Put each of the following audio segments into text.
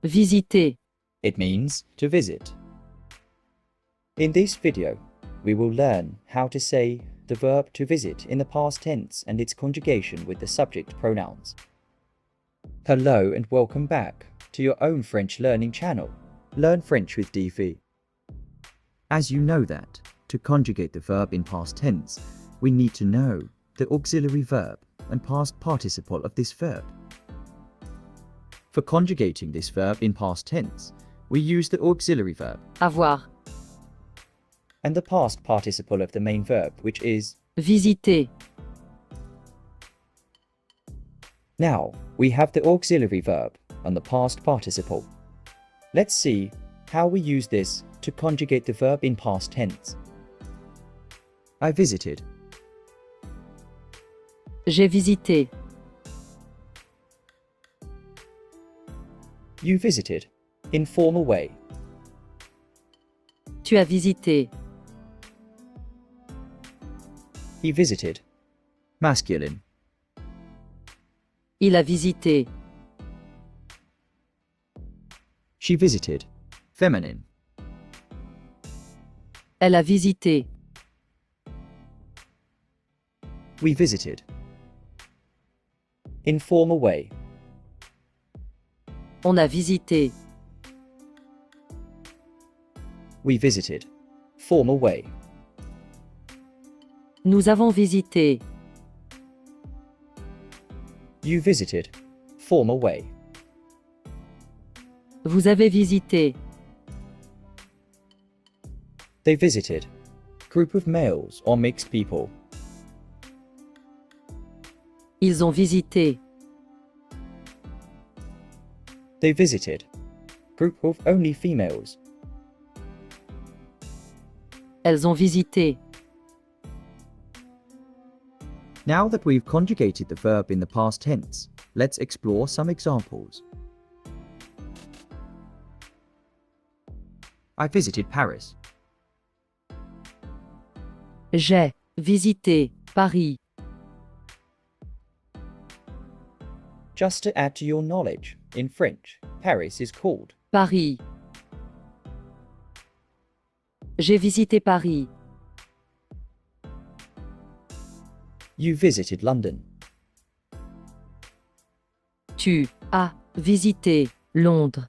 visiter. It means to visit. In this video, we will learn how to say the verb to visit in the past tense and its conjugation with the subject pronouns. Hello and welcome back to your own French learning channel, Learn French with Di.Vi. As you know that, to conjugate the verb in past tense, we need to know the auxiliary verb and past participle of this verb. For conjugating this verb in past tense, we use the auxiliary verb Avoir. and the past participle of the main verb, which is Visiter. now. We have the auxiliary verb and the past participle. Let's see how we use this to conjugate the verb in past tense. I visited. J'ai visité. You visited. Informal way. Tu as visité. He visited. Masculine. Il a visité. She visited. Feminine. Elle a visité. We visited. Informal way. On a visité. We visited. Formal way. Nous avons visité. You visited. Formal way. Vous avez visité. They visited. Group of males or mixed people. Ils ont visité. They visited. Group of only females. Elles ont visité. Now that we've conjugated the verb in the past tense, let's explore some examples. I visited Paris. J'ai visité Paris. Just to add to your knowledge, in French, Paris is called Paris. J'ai visité Paris. You visited London. Tu as visité Londres.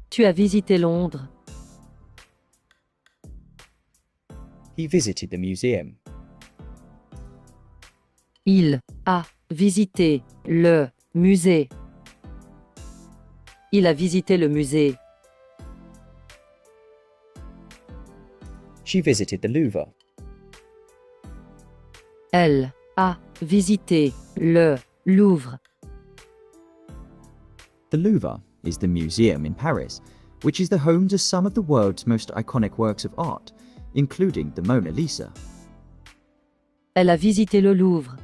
Tu as visité Londres. He visited the museum. Il a visité le musée. Il a visité le musée. She visited the Louvre. Elle a visité le Louvre. The Louvre is the museum in Paris, which is the home to some of the world's most iconic works of art, including the Mona Lisa. Elle a visité le Louvre.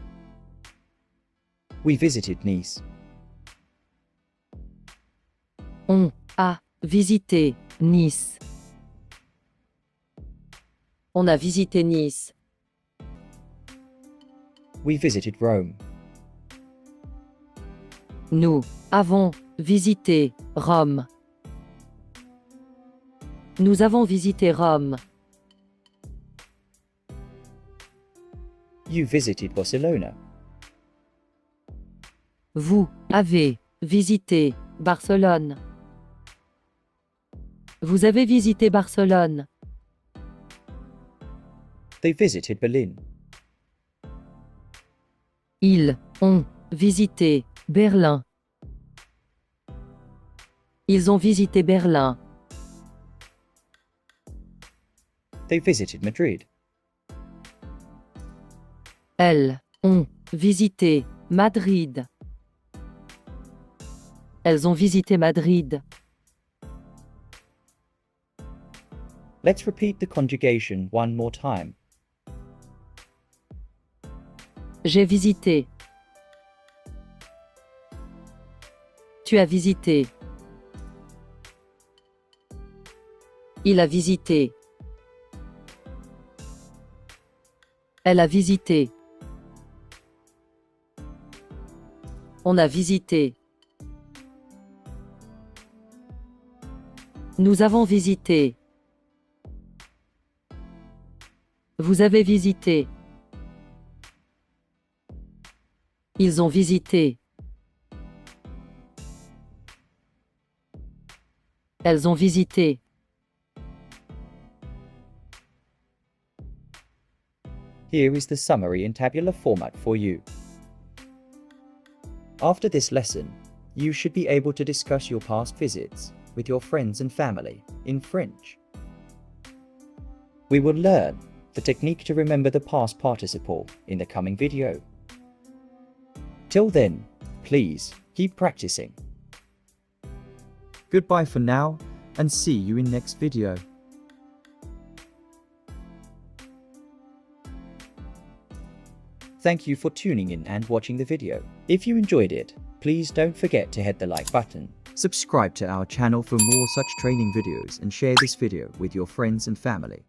We visited Nice. On a visité Nice. On a visité Nice. We visited Rome. Nous avons visité Rome. Nous avons visité Rome. You visited Barcelona. Vous avez visité Barcelone. Vous avez visité Barcelone. They visited Berlin. Ils ont visité Berlin. Ils ont visité Berlin. They visited Madrid. Elles ont visité Madrid. Elles ont visité Madrid. Let's repeat the conjugation one more time. J'ai visité. Tu as visité. Il a visité. Elle a visité. On a visité. Nous avons visité. Vous avez visité. Ils ont visité. Elles ont visité. Here is the summary in tabular format for you. After this lesson, you should be able to discuss your past visits with your friends and family in French. We will learn the technique to remember the past participle in the coming video. Till then, please keep practicing. Goodbye for now, and see you in next video. Thank you for tuning in and watching the video. If you enjoyed it, please don't forget to hit the like button. Subscribe to our channel for more such training videos and share this video with your friends and family.